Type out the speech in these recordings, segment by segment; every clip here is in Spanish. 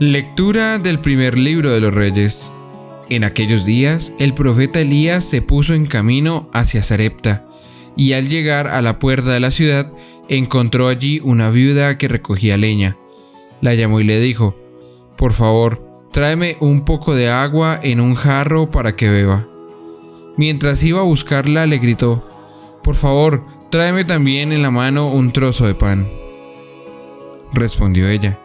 Lectura del primer libro de los Reyes. En aquellos días, el profeta Elías se puso en camino hacia Sarepta, y al llegar a la puerta de la ciudad, encontró allí una viuda que recogía leña. La llamó y le dijo: «Por favor, tráeme un poco de agua en un jarro para que beba». Mientras iba a buscarla, le gritó: «Por favor, tráeme también en la mano un trozo de pan». Respondió ella: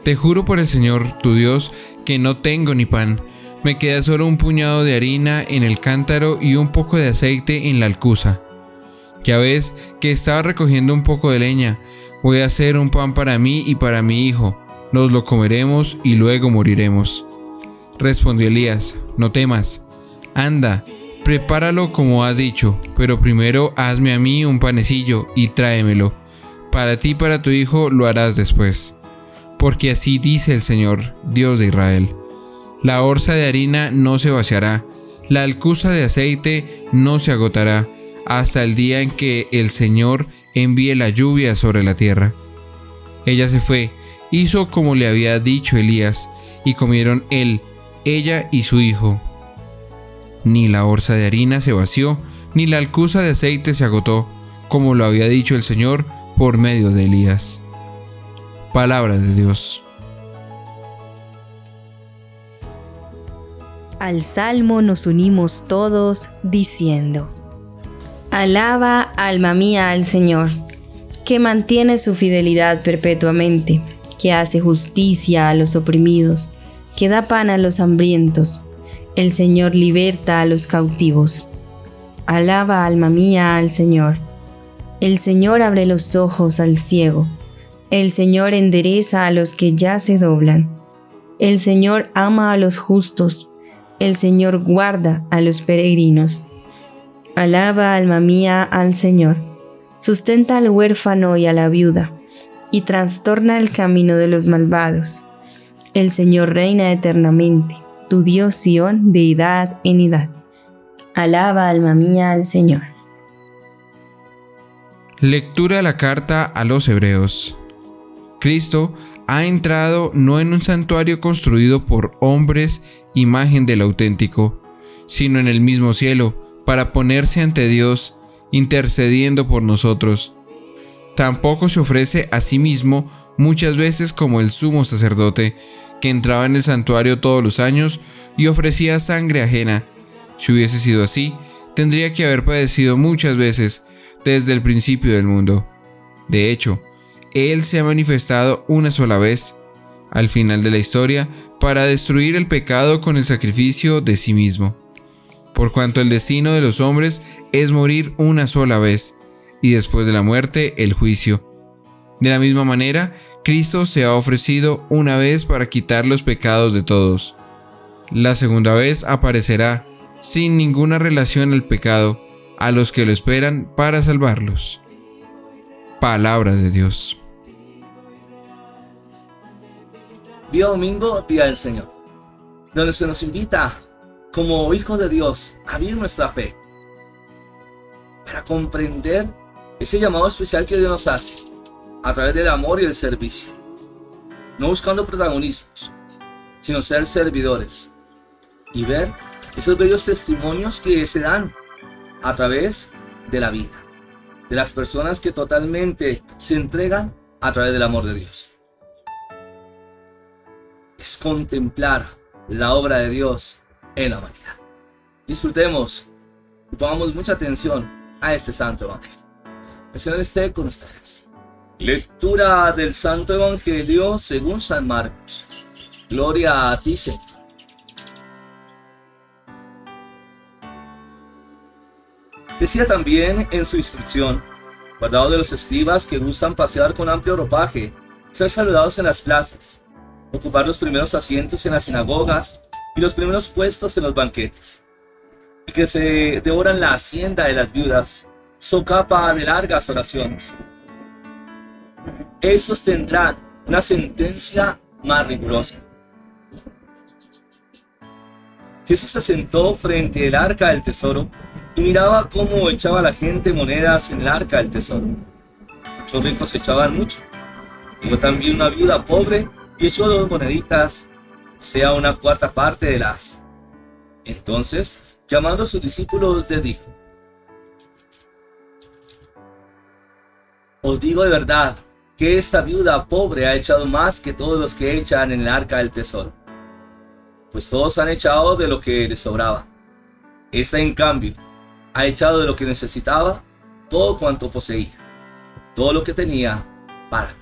«Te juro por el Señor, tu Dios, que no tengo ni pan. Me queda solo un puñado de harina en el cántaro y un poco de aceite en la alcuza. Ya ves que estaba recogiendo un poco de leña. Voy a hacer un pan para mí y para mi hijo. Nos lo comeremos y luego moriremos». Respondió Elías: «No temas. Anda, prepáralo como has dicho, pero primero hazme a mí un panecillo y tráemelo. Para ti y para tu hijo lo harás después. Porque así dice el Señor, Dios de Israel: la orza de harina no se vaciará, la alcuza de aceite no se agotará, hasta el día en que el Señor envíe la lluvia sobre la tierra». Ella se fue, hizo como le había dicho Elías, y comieron él, ella y su hijo. Ni la orza de harina se vació, ni la alcuza de aceite se agotó, como lo había dicho el Señor por medio de Elías. Palabra de Dios. Al salmo nos unimos todos diciendo: Alaba, alma mía, al Señor, que mantiene su fidelidad perpetuamente, que hace justicia a los oprimidos, que da pan a los hambrientos. El Señor liberta a los cautivos. Alaba, alma mía, al Señor. El Señor abre los ojos al ciego. El Señor endereza a los que ya se doblan. El Señor ama a los justos. El Señor guarda a los peregrinos. Alaba, alma mía, al Señor. Sustenta al huérfano y a la viuda, y trastorna el camino de los malvados. El Señor reina eternamente, tu Dios Sión, de edad en edad. Alaba, alma mía, al Señor. Lectura de la carta a los Hebreos. Cristo ha entrado no en un santuario construido por hombres, imagen del auténtico, sino en el mismo cielo, para ponerse ante Dios, intercediendo por nosotros. Tampoco se ofrece a sí mismo muchas veces como el sumo sacerdote, que entraba en el santuario todos los años y ofrecía sangre ajena. Si hubiese sido así, tendría que haber padecido muchas veces desde el principio del mundo. De hecho, Él se ha manifestado una sola vez, al final de la historia, para destruir el pecado con el sacrificio de sí mismo. Por cuanto el destino de los hombres es morir una sola vez, y después de la muerte el juicio. De la misma manera, Cristo se ha ofrecido una vez para quitar los pecados de todos. La segunda vez aparecerá, sin ninguna relación al pecado, a los que lo esperan para salvarlos. Palabra de Dios. Día domingo, día del Señor, donde se nos invita, como hijos de Dios, a vivir nuestra fe, para comprender ese llamado especial que Dios nos hace, a través del amor y el servicio, no buscando protagonismos, sino ser servidores, y ver esos bellos testimonios que se dan a través de la vida, de las personas que totalmente se entregan a través del amor de Dios. Es contemplar la obra de Dios en la humanidad. Disfrutemos y pongamos mucha atención a este santo evangelio. El Señor esté con ustedes. Lectura del Santo Evangelio según San Marcos. Gloria a ti, Señor. Decía también en su instrucción: guardaos de los escribas que gustan pasear con amplio ropaje, ser saludados en las plazas, ocupar los primeros asientos en las sinagogas y los primeros puestos en los banquetes, y que se devoran la hacienda de las viudas, socapa de largas oraciones. Esos tendrán una sentencia más rigurosa. Jesús se sentó frente al arca del tesoro y miraba cómo echaba la gente monedas en el arca del tesoro. Muchos ricos echaban mucho. Yo también, una viuda pobre, y echó 2 moneditas, o sea, una cuarta parte de las. Entonces, llamando a sus discípulos, les dijo: os digo de verdad que esta viuda pobre ha echado más que todos los que echan en el arca del tesoro, pues todos han echado de lo que les sobraba. Esta, en cambio, ha echado de lo que necesitaba, todo cuanto poseía, todo lo que tenía para vivir.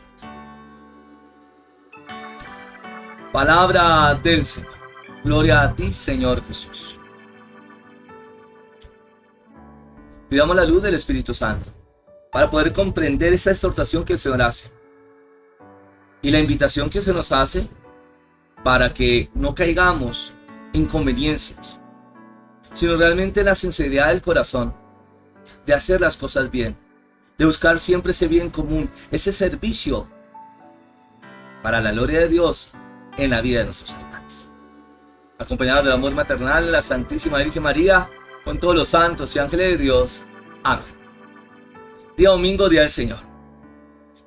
Palabra del Señor. Gloria a ti, Señor Jesús. Pidamos la luz del Espíritu Santo para poder comprender esta exhortación que el Señor hace y la invitación que se nos hace para que no caigamos en conveniencias, sino realmente en la sinceridad del corazón, de hacer las cosas bien, de buscar siempre ese bien común, ese servicio para la gloria de Dios en la vida de nuestros hermanos. Acompañados del amor maternal de la Santísima Virgen María, con todos los santos y ángeles de Dios. Amén. Día domingo, día del Señor.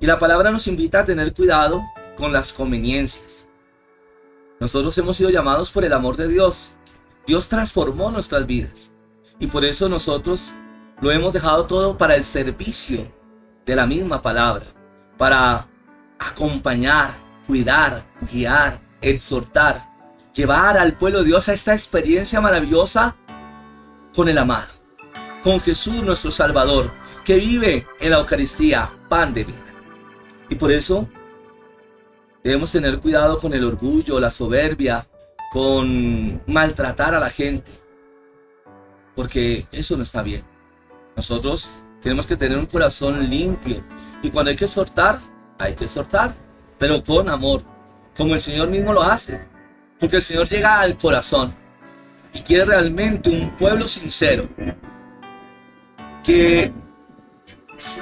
Y la palabra nos invita a tener cuidado con las conveniencias. Nosotros hemos sido llamados por el amor de Dios. Dios transformó nuestras vidas. Y por eso nosotros lo hemos dejado todo para el servicio de la misma palabra. Para acompañar, cuidar, guiar, exhortar, llevar al pueblo de Dios a esta experiencia maravillosa con el amado, con Jesús nuestro Salvador, que vive en la Eucaristía, pan de vida. Y por eso debemos tener cuidado con el orgullo, la soberbia, con maltratar a la gente, porque eso no está bien. Nosotros tenemos que tener un corazón limpio, y cuando hay que exhortar, pero con amor, como el Señor mismo lo hace, porque el Señor llega al corazón y quiere realmente un pueblo sincero, que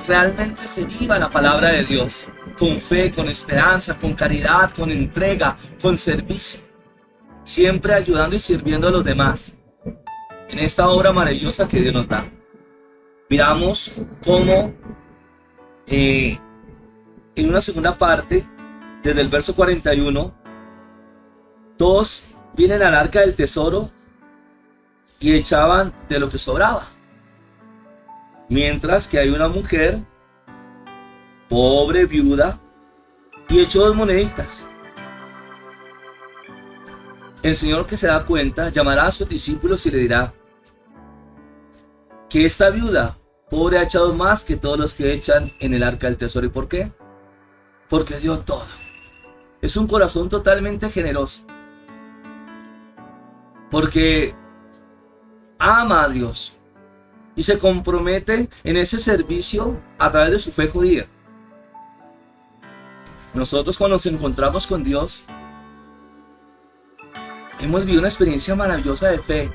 realmente se viva la palabra de Dios, con fe, con esperanza, con caridad, con entrega, con servicio, siempre ayudando y sirviendo a los demás en esta obra maravillosa que Dios nos da. Miramos cómo en una segunda parte, desde el verso 41, todos vienen al arca del tesoro y echaban de lo que sobraba. Mientras que hay una mujer, pobre, viuda, y echó 2 moneditas. El Señor, que se da cuenta, llamará a sus discípulos y le dirá que esta viuda pobre ha echado más que todos los que echan en el arca del tesoro. ¿Y por qué? Porque dio todo. Es un corazón totalmente generoso, porque ama a Dios y se compromete en ese servicio a través de su fe judía. Nosotros, cuando nos encontramos con Dios, hemos vivido una experiencia maravillosa de fe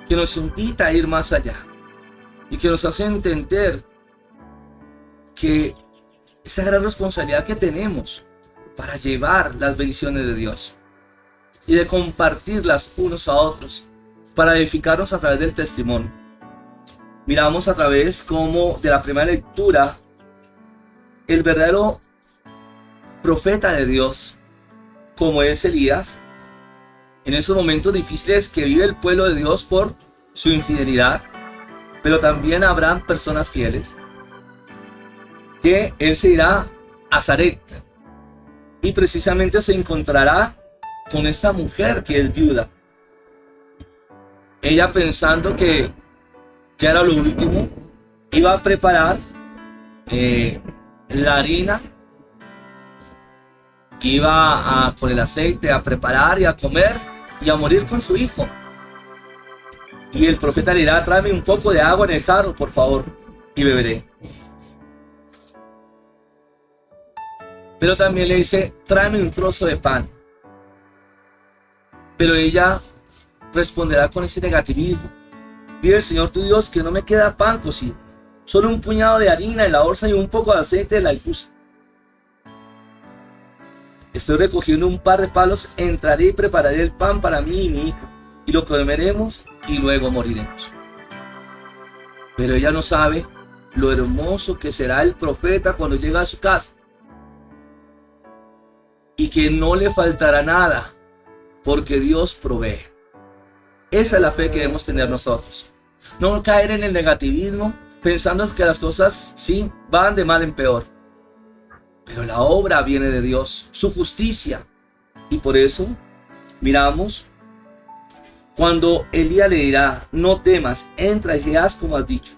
que nos invita a ir más allá y que nos hace entender que esa gran responsabilidad que tenemos para llevar las bendiciones de Dios y de compartirlas unos a otros para edificarnos a través del testimonio. Miramos a través como de la primera lectura el verdadero profeta de Dios, como es Elías, en esos momentos difíciles que vive el pueblo de Dios por su infidelidad, pero también habrán personas fieles, que él se irá a Sarepta y precisamente se encontrará con esta mujer que es viuda. Ella, pensando que ya era lo último, iba a preparar la harina, iba con el aceite a preparar y a comer y a morir con su hijo. Y el profeta le dirá: tráeme un poco de agua en el jarro, por favor, y beberé. Pero también le dice: tráeme un trozo de pan. Pero ella responderá con ese negativismo: pide al Señor tu Dios que no me queda pan cocido, solo un puñado de harina en la orza y un poco de aceite de la alcuza. Estoy recogiendo un par de palos, entraré y prepararé el pan para mí y mi hijo, y lo comeremos y luego moriremos. Pero ella no sabe lo hermoso que será el profeta cuando llega a su casa. y que no le faltará nada, porque Dios provee. Esa es la fe que debemos tener nosotros. No caer en el negativismo pensando que las cosas sí van de mal en peor. Pero la obra viene de Dios, su justicia. Y por eso miramos cuando Elías le dirá: no temas, entra y haz como has dicho.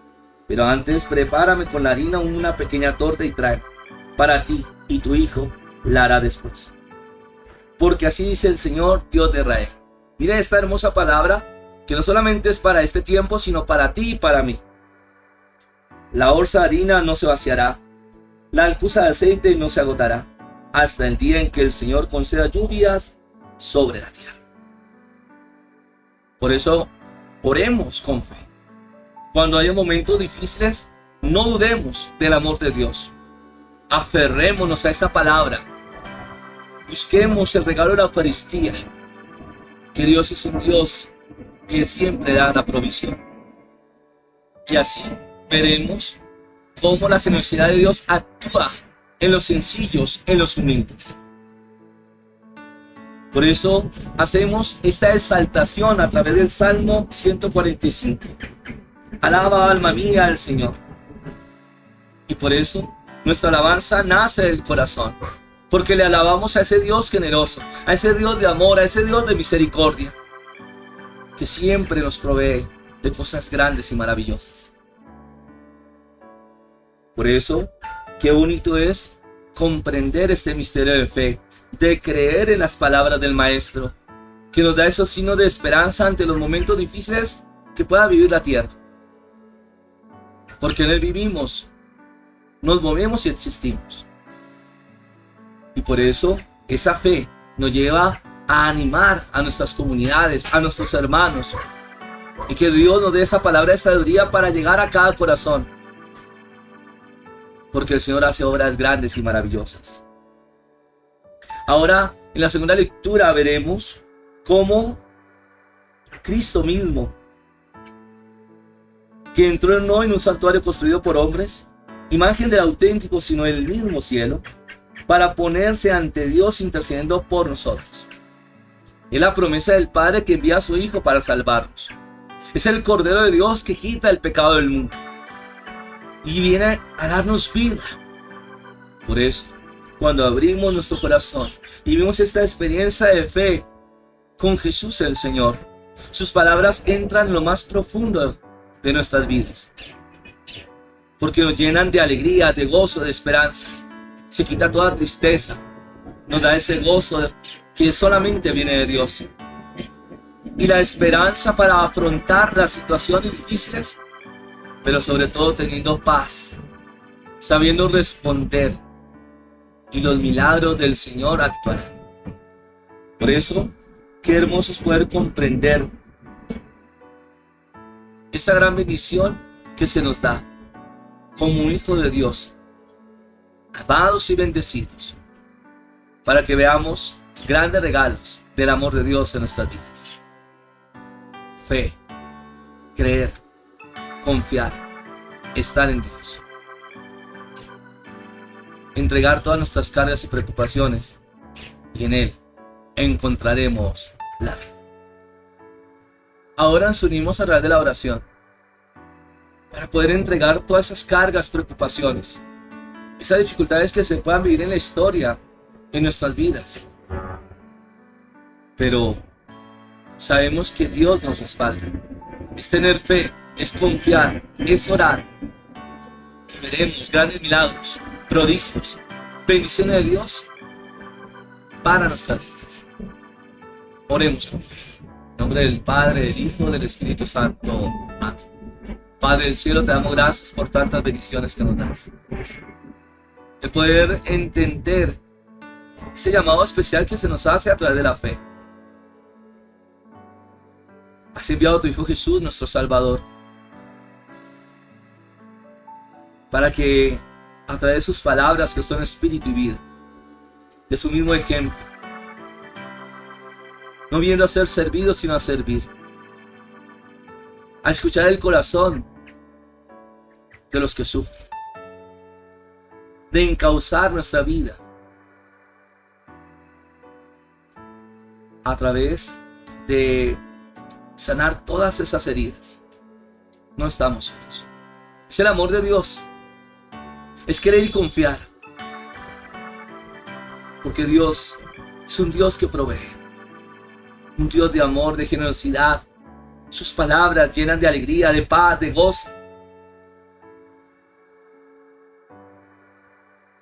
Pero antes prepárame con la harina una pequeña torta y tráeme para ti, y tu hijo la hará después. Porque así dice el Señor, Dios de Israel. Mira esta hermosa palabra que no solamente es para este tiempo, sino para ti y para mí. La orza de harina no se vaciará, la alcuza de aceite no se agotará, hasta el día en que el Señor conceda lluvias sobre la tierra. Por eso, oremos con fe. Cuando haya momentos difíciles, no dudemos del amor de Dios. Aferrémonos a esa palabra. Busquemos el regalo de la Eucaristía, que Dios es un Dios que siempre da la provisión. Y así veremos cómo la generosidad de Dios actúa en los sencillos, en los humildes. Por eso hacemos esta exaltación a través del Salmo 145. Alaba, alma mía, al Señor. Y por eso nuestra alabanza nace del corazón, porque le alabamos a ese Dios generoso, a ese Dios de amor, a ese Dios de misericordia, que siempre nos provee de cosas grandes y maravillosas. Por eso, qué bonito es comprender este misterio de fe, de creer en las palabras del Maestro, que nos da esos signos de esperanza ante los momentos difíciles que pueda vivir la tierra. Porque en Él vivimos, nos movemos y existimos. Y por eso esa fe nos lleva a animar a nuestras comunidades, a nuestros hermanos. Y que Dios nos dé esa palabra de sabiduría para llegar a cada corazón. Porque el Señor hace obras grandes y maravillosas. Ahora, en la segunda lectura veremos cómo Cristo mismo, que entró no en un santuario construido por hombres, imagen del auténtico, sino el mismo cielo, para ponerse ante Dios intercediendo por nosotros. Es la promesa del Padre que envía a su Hijo para salvarnos. Es el Cordero de Dios que quita el pecado del mundo y viene a darnos vida. Por eso, cuando abrimos nuestro corazón y vemos esta experiencia de fe con Jesús el Señor, sus palabras entran en lo más profundo de nuestras vidas, porque nos llenan de alegría, de gozo, de esperanza. Se quita toda tristeza, nos da ese gozo que solamente viene de Dios, y la esperanza para afrontar las situaciones difíciles, pero sobre todo teniendo paz, sabiendo responder, y los milagros del Señor actuarán. Por eso, qué hermoso es poder comprender esta gran bendición que se nos da como un hijo de Dios, amados y bendecidos, para que veamos grandes regalos del amor de Dios en nuestras vidas. Fe, creer, confiar, estar en Dios. Entregar todas nuestras cargas y preocupaciones, y en Él encontraremos la vida. Ahora nos unimos a través de la oración para poder entregar todas esas cargas, preocupaciones, esas dificultades que se puedan vivir en la historia, en nuestras vidas. Pero sabemos que Dios nos respalda. Es tener fe, es confiar, es orar. Y veremos grandes milagros, prodigios, bendiciones de Dios para nuestras vidas. Oremos con fe. En nombre del Padre, del Hijo, del Espíritu Santo. Amén. Padre del cielo, te damos gracias por tantas bendiciones que nos das. El poder entender ese llamado especial que se nos hace a través de la fe. Has enviado a tu Hijo Jesús, nuestro Salvador, para que a través de sus palabras, que son espíritu y vida, de su mismo ejemplo, no viendo a ser servido, sino a servir, a escuchar el corazón de los que sufren, de encauzar nuestra vida a través de sanar todas esas heridas. No estamos solos. Es el amor de Dios. Es creer y confiar. Porque Dios es un Dios que provee. Un Dios de amor, de generosidad. Sus palabras llenan de alegría, de paz, de gozo.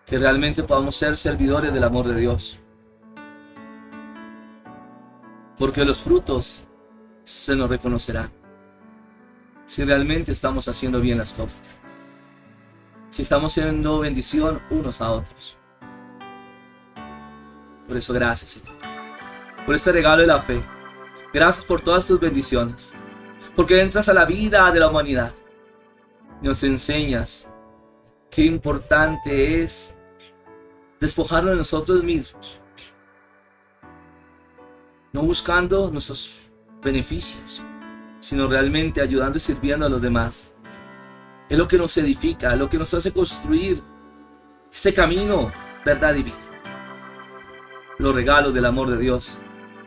Que realmente podamos ser servidores del amor de Dios. Porque los frutos se nos reconocerán. Si realmente estamos haciendo bien las cosas. Si estamos siendo bendición unos a otros. Por eso gracias, Señor. Por este regalo de la fe. Gracias por todas tus bendiciones. Porque entras a la vida de la humanidad. Y nos enseñas qué importante es despojarnos de nosotros mismos. No buscando nuestros beneficios, sino realmente ayudando y sirviendo a los demás. Es lo que nos edifica, lo que nos hace construir este camino, verdad y vida. Los regalos del amor de Dios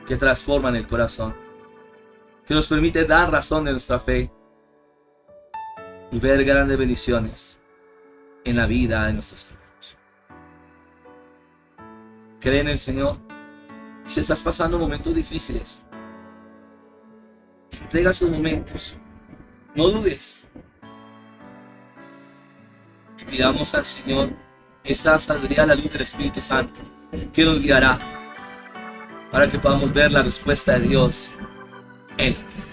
que transforman el corazón, que nos permite dar razón de nuestra fe y ver grandes bendiciones en la vida de nuestros hermanos. Cree en el Señor. Si estás pasando momentos difíciles, entrega esos momentos. No dudes. Y pidamos al Señor esa sabiduría a la luz del Espíritu Santo que nos guiará para que podamos ver la respuesta de Dios en la tierra.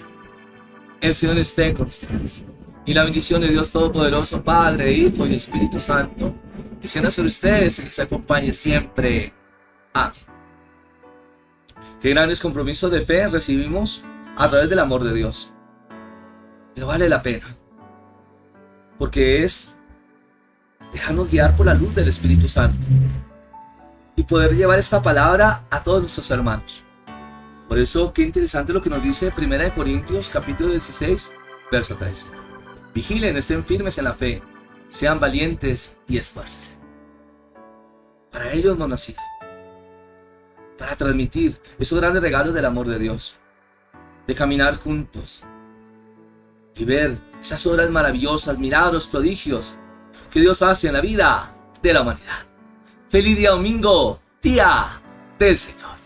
El Señor esté con ustedes. Y la bendición de Dios Todopoderoso, Padre, Hijo y Espíritu Santo, descienda sobre ustedes y les acompañe siempre. Amén. Qué grandes compromisos de fe recibimos a través del amor de Dios. Pero vale la pena. Porque es dejarnos guiar por la luz del Espíritu Santo. Y poder llevar esta palabra a todos nuestros hermanos. Por eso, qué interesante lo que nos dice 1 Corintios capítulo 16, verso 13. Vigilen, estén firmes en la fe. Sean valientes y esfuércense. Para ello hemos nacido. Para transmitir esos grandes regalos del amor de Dios, de caminar juntos y ver esas obras maravillosas, milagros, prodigios que Dios hace en la vida de la humanidad. ¡Feliz día domingo, día del Señor!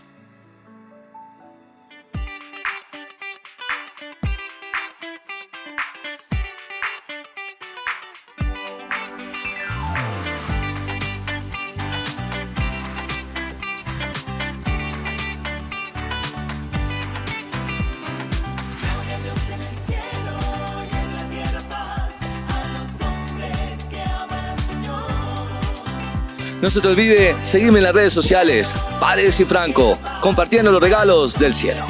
No se te olvide seguirme en las redes sociales, Paredes y Franco, compartiendo los regalos del cielo.